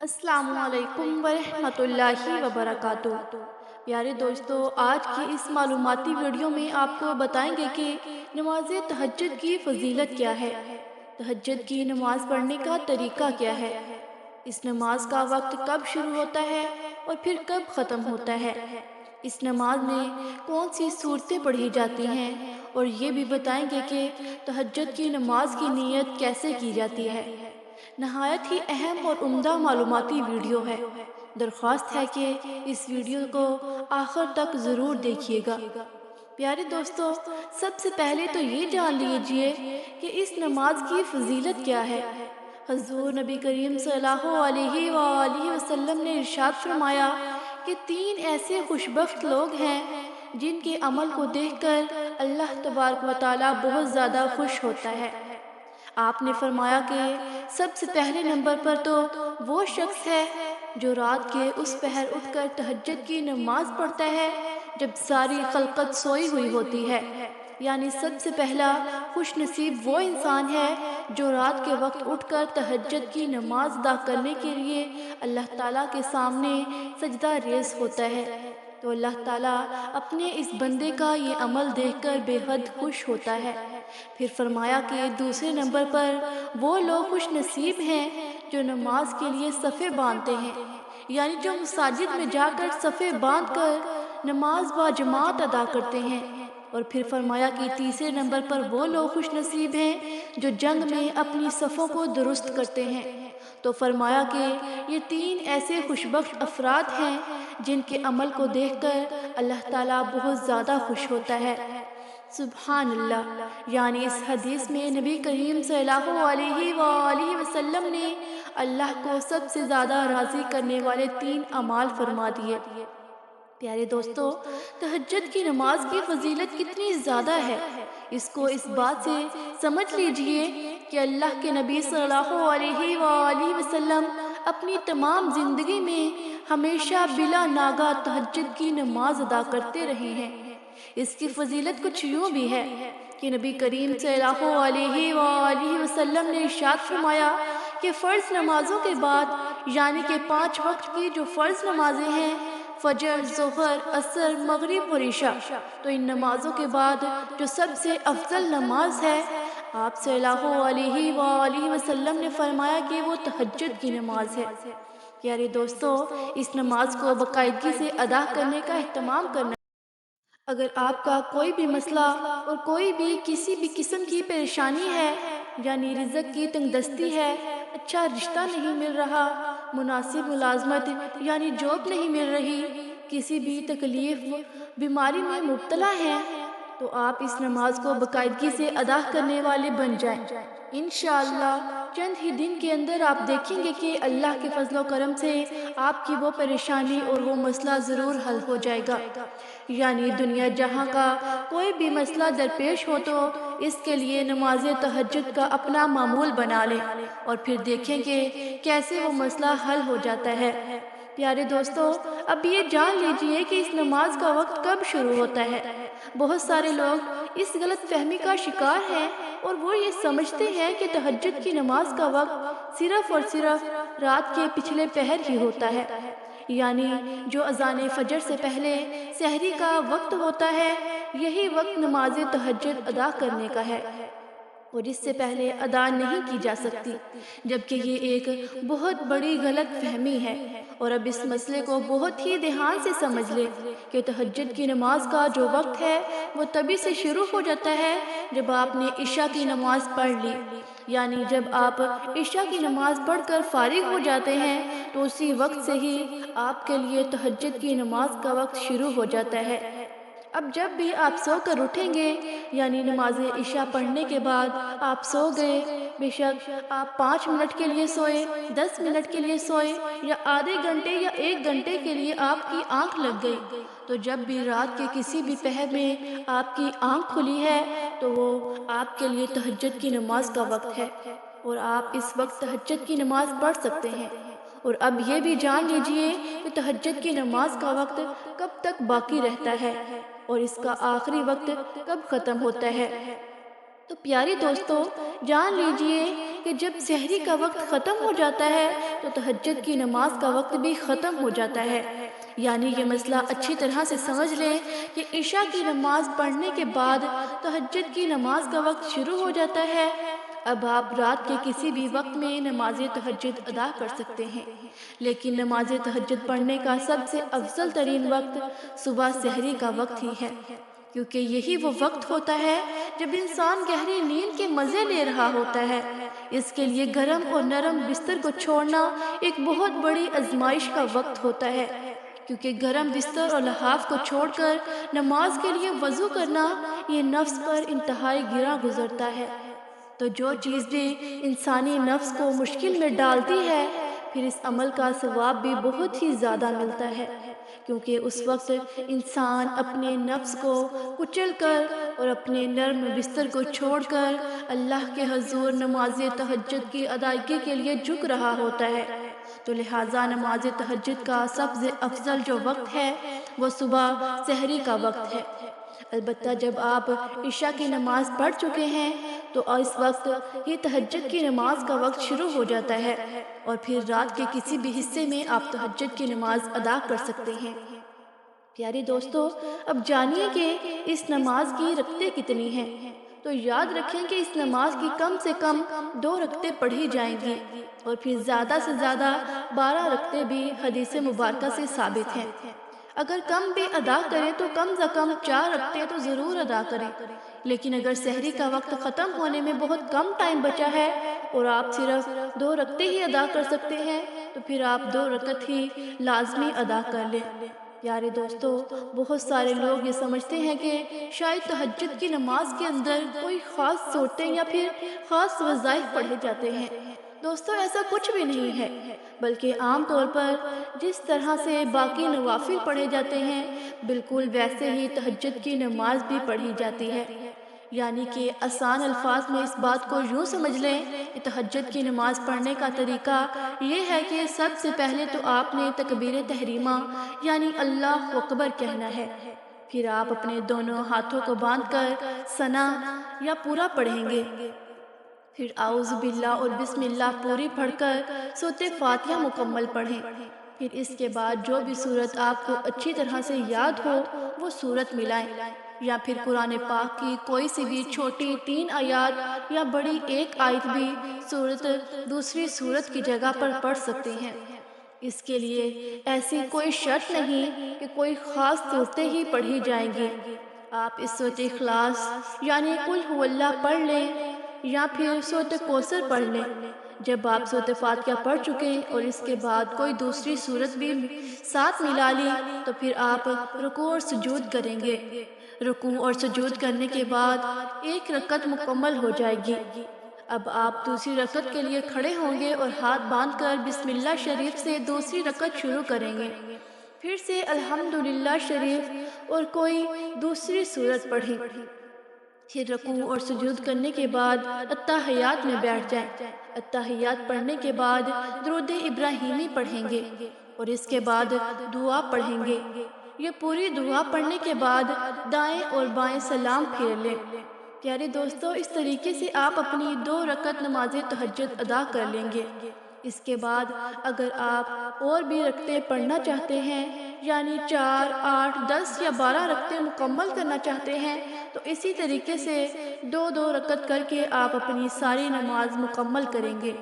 السلام علیکم ورحمۃ اللہ وبرکاتہ۔ پیارے دوستو، آج کی اس معلوماتی ویڈیو میں آپ کو بتائیں گے کہ نماز تہجد کی فضیلت کیا ہے، تہجد کی نماز پڑھنے کا طریقہ کیا ہے، اس نماز کا وقت کب شروع ہوتا ہے اور پھر کب ختم ہوتا ہے، اس نماز میں کون سی صورتیں پڑھی جاتی ہیں، اور یہ بھی بتائیں گے کہ تہجد کی نماز کی نیت کیسے کی جاتی ہے۔ نہایت ہی اہم اور عمدہ معلوماتی ویڈیو ہے۔ درخواست ہے کہ اس ویڈیو کو آخر تک ضرور دیکھیے گا۔ پیارے دوستو، سب سے پہلے تو یہ جان لیجئے کہ اس نماز کی فضیلت کیا ہے۔ حضور نبی کریم صلی اللہ علیہ وآلہ وسلم نے ارشاد فرمایا کہ 3 ایسے خوشبخت لوگ ہیں جن کے عمل کو دیکھ کر اللہ تبارک و تعالی بہت زیادہ خوش ہوتا ہے۔ آپ نے فرمایا کہ سب سے پہلے نمبر پر تو وہ شخص ہے جو رات کے اس پہر اٹھ کر تہجد کی نماز پڑھتا ہے جب ساری خلقت سوئی ہوئی ہوتی ہے، یعنی سب سے پہلا خوش نصیب وہ انسان ہے جو رات کے وقت اٹھ کر تہجد کی نماز ادا کرنے کے لیے اللہ تعالیٰ کے سامنے سجدہ ریز ہوتا ہے، تو اللہ تعالیٰ اپنے اس بندے کا یہ عمل دیکھ کر بے حد خوش ہوتا ہے۔ پھر فرمایا کہ دوسرے نمبر پر وہ لوگ خوش نصیب ہیں جو نماز کے لیے صفیں باندھتے ہیں، یعنی جو مساجد میں جا کر صفیں باندھ کر نماز با جماعت ادا کرتے ہیں۔ اور پھر فرمایا کہ تیسرے نمبر پر وہ لوگ خوش نصیب ہیں جو جنگ میں اپنی صفوں کو درست کرتے ہیں، تو فرمایا کہ یہ 3 ایسے خوشبخت افراد ہیں جن کے عمل کو دیکھ کر اللہ تعالیٰ بہت زیادہ خوش ہوتا ہے۔ سبحان اللہ، یعنی اس حدیث میں نبی کریم صلی اللہ علیہ وآلہ وسلم نے اللہ کو سب سے زیادہ راضی کرنے والے 3 اعمال فرما دیے۔ پیارے دوستو، تہجد کی نماز کی فضیلت کتنی زیادہ ہے، اس کو اس بات سے سمجھ لیجئے کہ اللہ کے نبی صلی اللہ علیہ وآلہ وسلم اپنی تمام زندگی میں ہمیشہ بلا ناگہ تہجد کی نماز ادا کرتے رہے ہیں۔ اس کی فضیلت کچھ یوں بھی ہے کہ نبی کریم صلی اللہ علیہ وآلہ وسلم نے ارشاد فرمایا کہ فرض نمازوں کے بعد، یعنی کہ 5 وقت کی جو فرض نمازیں ہیں، فجر، ظہر، عصر، مغرب اور عشاء، تو ان نمازوں کے بعد جو سب سے افضل نماز ہے، آپ صلی اللہ علیہ وآلہ وسلم نے فرمایا کہ وہ تہجد کی نماز ہے۔ پیارے دوستو، اس نماز کو باقاعدگی سے ادا کرنے کا اہتمام کرنا۔ اگر آپ کا کوئی بھی مسئلہ اور کوئی بھی کسی بھی قسم کی پریشانی ہے، یعنی رزق کی تنگ دستی ہے، اچھا رشتہ نہیں مل رہا، مناسب ملازمت یعنی جاب نہیں مل رہی، کسی بھی تکلیف بیماری میں مبتلا ہیں، تو آپ اس نماز کو باقاعدگی سے ادا کرنے والے بن جائیں۔ انشاءاللہ چند ہی دن کے اندر آپ دیکھیں گے کہ اللہ کے فضل و کرم سے آپ کی وہ پریشانی اور وہ مسئلہ ضرور حل ہو جائے گا۔ یعنی دنیا جہاں کا کوئی بھی مسئلہ درپیش ہو تو اس کے لیے نماز تہجد کا اپنا معمول بنا لیں، اور پھر دیکھیں کہ کیسے وہ مسئلہ حل ہو جاتا ہے۔ پیارے دوستو، اب یہ جان لیجئے کہ اس نماز کا وقت کب شروع ہوتا ہے۔ بہت سارے لوگ اس غلط فہمی کا شکار ہیں اور وہ یہ سمجھتے ہیں کہ تہجد کی نماز کا وقت صرف اور صرف رات کے پچھلے پہر ہی ہوتا ہے، یعنی جو اذان فجر سے پہلے سحری کا وقت ہوتا ہے، یہی وقت نماز تہجد ادا کرنے کا ہے، اور اس سے پہلے ادا نہیں کی جا سکتی، جبکہ یہ ایک بہت بڑی غلط فہمی ہے۔ اور اب اس مسئلے کو بہت ہی دھیان سے سمجھ لیں کہ تہجد کی نماز کا جو وقت ہے وہ تبھی سے شروع ہو جاتا ہے جب آپ نے عشاء کی نماز پڑھ لی، یعنی جب آپ عشاء کی نماز پڑھ کر فارغ ہو جاتے ہیں تو اسی وقت سے ہی آپ کے لیے تہجد کی نماز کا وقت شروع ہو جاتا ہے۔ اب جب بھی آپ سو کر اٹھیں گے، یعنی نماز عشاء پڑھنے کے بعد آپ سو گئے، بے شک آپ 5 منٹ کے لیے سوئے، 10 منٹ کے لیے سوئے، یا آدھے گھنٹے یا 1 گھنٹے کے لیے آپ کی آنکھ لگ گئی، تو جب بھی رات کے کسی بھی پہر میں آپ کی آنکھ کھلی ہے تو وہ آپ کے لیے تہجد کی نماز کا وقت ہے، اور آپ اس وقت تہجد کی نماز پڑھ سکتے ہیں۔ اور اب یہ بھی جان لیجئے کہ تہجد کی نماز کا وقت کب تک باقی رہتا ہے اور اس کا آخری وقت کب ختم ہوتا ہے۔ تو پیاری دوستو، جان لیجئے کہ جب سحری کا وقت ختم ہو جاتا ہے تو تہجد کی نماز کا وقت بھی ختم ہو جاتا ہے۔ یعنی یہ مسئلہ اچھی طرح سے سمجھ لیں کہ عشاء کی نماز پڑھنے کے بعد تہجد کی نماز کا وقت شروع ہو جاتا ہے۔ اب آپ رات کے کسی بھی وقت میں نماز تہجد ادا کر سکتے ہیں، لیکن نماز تہجد پڑھنے کا سب سے افضل ترین وقت صبح سحری کا وقت ہی ہے، کیونکہ یہی وہ وقت ہوتا ہے جب انسان گہری نیند کے مزے لے رہا ہوتا ہے۔ اس کے لیے گرم اور نرم بستر کو چھوڑنا ایک بہت بڑی آزمائش کا وقت ہوتا ہے، کیونکہ گرم بستر اور لحاف کو چھوڑ کر نماز کے لیے وضو کرنا یہ نفس پر انتہائی گراں گزرتا ہے۔ تو جو چیز بھی انسانی نفس کو مشکل میں ڈالتی ہے، پھر اس عمل کا ثواب بھی بہت ہی زیادہ ملتا ہے، کیونکہ اس وقت انسان اپنے نفس کو کچل کر اور اپنے نرم بستر کو چھوڑ کر اللہ کے حضور نماز تہجد کی ادائیگی کے لیے جھک رہا ہوتا ہے۔ تو لہٰذا نماز تہجد کا سب سے افضل جو وقت ہے وہ صبح سحری کا وقت ہے۔ البتہ جب آپ عشاء کی نماز پڑھ چکے ہیں تو اس وقت یہ تہجد کی نماز کا وقت شروع ہو جاتا ہے، اور پھر رات کے کسی بھی حصے میں آپ تہجد کی نماز ادا کر سکتے ہیں۔ پیارے دوستو، اب جانیے کہ اس نماز کی رکعتیں کتنی ہیں۔ تو یاد رکھیں کہ اس نماز کی کم سے کم 2 رکعتیں پڑھی جائیں گی، اور پھر زیادہ سے زیادہ 12 رکعتیں بھی حدیث مبارکہ سے ثابت ہیں۔ اگر کم بھی ادا کریں تو کم از کم 4 رکعتیں تو ضرور ادا کریں، لیکن اگر سحری کا وقت ختم ہونے میں بہت کم ٹائم بچا ہے اور آپ صرف 2 رکعتیں ہی ادا کر سکتے ہیں تو پھر آپ 2 رکعت ہی لازمی ادا کر لیں۔ پیارے دوستو، بہت سارے لوگ یہ سمجھتے ہیں کہ شاید تہجد کی نماز کے اندر کوئی خاص صورتیں یا پھر خاص وظائف پڑھے جاتے ہیں۔ دوستو، ایسا کچھ بھی نہیں ہے، بلکہ عام طور پر جس طرح سے باقی نوافل پڑھے جاتے ہیں بالکل ویسے ہی تہجد کی نماز بھی پڑھی جاتی ہے۔ یعنی کہ آسان الفاظ میں اس بات کو یوں سمجھ لیں کہ تہجد کی نماز پڑھنے کا طریقہ یہ ہے کہ سب سے پہلے تو آپ نے تکبیر تحریمہ یعنی اللہ اکبر کہنا ہے، پھر آپ اپنے دونوں ہاتھوں کو باندھ کر ثنا یا پورا پڑھیں گے، پھر اعوذ باللہ اور بسم اللہ پوری پڑھ کر سورۃ فاتحہ مکمل پڑھیں، پھر اس کے بعد جو بھی سورت آپ کو اچھی طرح سے یاد ہو وہ سورت ملائیں، یا پھر قرآن پاک کی کوئی سی بھی چھوٹی 3 آیات یا بڑی 1 آیت بھی سورت دوسری سورت کی جگہ پر پڑھ سکتے ہیں۔ اس کے لیے ایسی کوئی شرط نہیں کہ کوئی خاص صورتیں ہی پڑھی جائیں گی۔ آپ اس سورۃ اخلاص یعنی قل هو اللہ پڑھ لیں یا پھر سورۃ کوثر پڑھ لیں۔ جب آپ سورۃ فاتحہ پڑھ چکے اور اس کے بعد کوئی دوسری سورت بھی ساتھ ملا لی تو پھر آپ رکوع اور سجود کریں گے۔ رکوع اور سجود کرنے کے بعد 1 رکعت مکمل ہو جائے گی۔ اب آپ دوسری رکعت کے لیے کھڑے ہوں گے اور ہاتھ باندھ کر بسم اللہ شریف سے دوسری رکعت شروع کریں گے، پھر سے الحمدللہ شریف اور کوئی دوسری سورت پڑھیں، پھر رکوع اور سجود کرنے کے بعد التحیات میں بیٹھ جائیں۔ التحیات پڑھنے کے بعد درود ابراہیمی پڑھیں گے اور اس کے بعد دعا پڑھیں گے۔ یہ پوری دعا پڑھنے کے بعد دائیں اور بائیں سلام پھیر لیں۔ پیارے دوستو، اس طریقے سے آپ اپنی 2 رکعت نماز تہجد ادا کر لیں گے۔ اس کے بعد اگر آپ اور بھی رکعتیں پڑھنا چاہتے ہیں یعنی 4، 8، 10 یا 12 رکعتیں مکمل کرنا چاہتے ہیں تو اسی طریقے سے 2 رکعت کر کے آپ اپنی ساری نماز مکمل کریں گے۔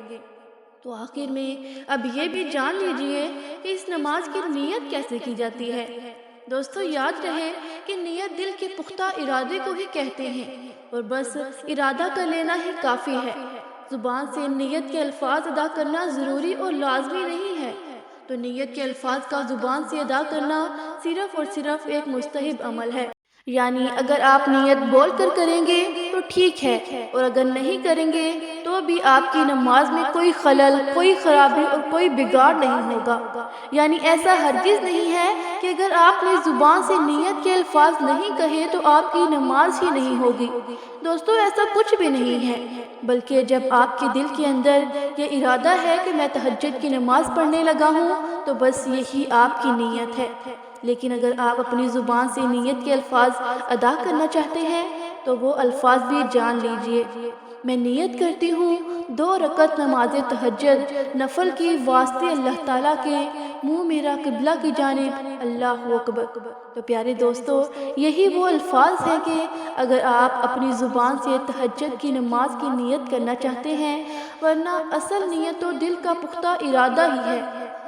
تو آخر میں اب یہ بھی جان لیجئے کہ اس نماز کی نیت کیسے کی جاتی ہے۔ دوستو، یاد رہے کہ نیت دل کے پختہ ارادے کو ہی کہتے ہیں، اور بس ارادہ کر لینا ہی کافی ہے۔ زبان سے نیت کے الفاظ ادا کرنا ضروری اور لازمی نہیں ہے، تو نیت کے الفاظ کا زبان سے ادا کرنا صرف اور صرف ایک مستحب عمل ہے۔ یعنی اگر آپ نیت بول کر کریں گے تو ٹھیک ہے، اور اگر نہیں کریں گے تو بھی آپ کی نماز میں کوئی خلل، کوئی خرابی اور کوئی بگاڑ نہیں ہوگا۔ یعنی ایسا ہرگز نہیں ہے کہ اگر آپ نے زبان سے نیت کے الفاظ نہیں کہے تو آپ کی نماز ہی نہیں ہوگی۔ دوستو، ایسا کچھ بھی نہیں ہے، بلکہ جب آپ کے دل کے اندر یہ ارادہ ہے کہ میں تہجد کی نماز پڑھنے لگا ہوں تو بس یہی آپ کی نیت ہے۔ لیکن اگر آپ اپنی زبان سے نیت کے الفاظ ادا کرنا چاہتے ہیں تو وہ الفاظ بھی جان لیجئے۔ میں نیت کرتی ہوں 2 رکعت نماز تہجد نفل کی واسطے اللہ تعالیٰ کے منہ میرا قبلہ کی جانب، اللہ اکبر۔ تو پیارے دوستو، یہی وہ الفاظ ہیں کہ اگر آپ اپنی زبان سے تہجد کی نماز کی نیت کرنا چاہتے ہیں، ورنہ اصل نیت تو دل کا پختہ ارادہ ہی ہے،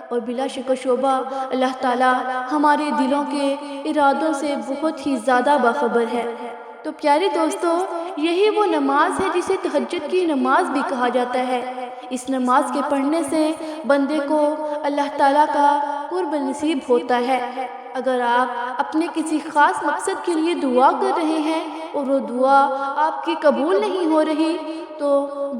اور بلا شک و شبہ اللہ تعالیٰ ہمارے دلوں کے ارادوں سے بہت ہی زیادہ باخبر ہے۔ تو پیارے دوستو، یہی وہ نماز ہے جسے تہجد کی نماز بھی کہا جاتا ہے۔ اس نماز کے پڑھنے سے بندے کو اللہ تعالیٰ کا قرب نصیب ہوتا ہے۔ اگر آپ اپنے کسی خاص مقصد کے لیے دعا کر رہے ہیں اور وہ دعا آپ کی قبول نہیں ہو رہی، تو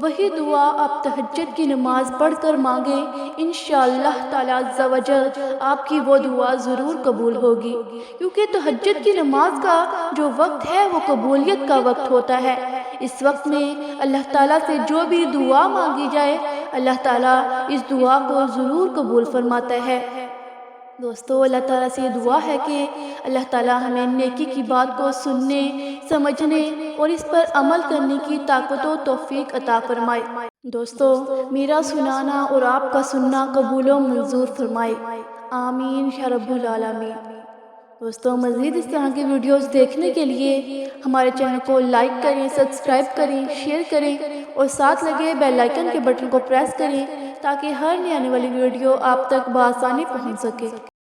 وہی دعا آپ تہجد کی نماز پڑھ کر مانگیں، انشاءاللہ تعالیٰ عز و جل آپ کی وہ دعا ضرور قبول ہوگی، کیونکہ تہجد کی نماز کا جو وقت ہے وہ قبولیت کا وقت ہوتا ہے۔ اس وقت میں اللہ تعالیٰ سے جو بھی دعا مانگی جائے، اللہ تعالیٰ اس دعا کو ضرور قبول فرماتا ہے۔ دوستو، اللہ تعالیٰ سے یہ دعا ہے کہ اللہ تعالیٰ ہمیں نیکی کی بات کو سننے، سمجھنے اور اس پر عمل کرنے کی طاقت و توفیق عطا فرمائے۔ دوستو، میرا سنانا اور آپ کا سننا قبول و منظور فرمائے، آمین یا رب العالمین۔ دوستو، مزید اس طرح کی ویڈیوز دیکھنے کے لیے ہمارے چینل کو لائک کریں، سبسکرائب کریں، شیئر کریں اور ساتھ لگے بیل آئیکن کے بٹن کو پریس کریں تاکہ ہر نئی آنے والی ویڈیو آپ تک بآسانی پہنچ سکے۔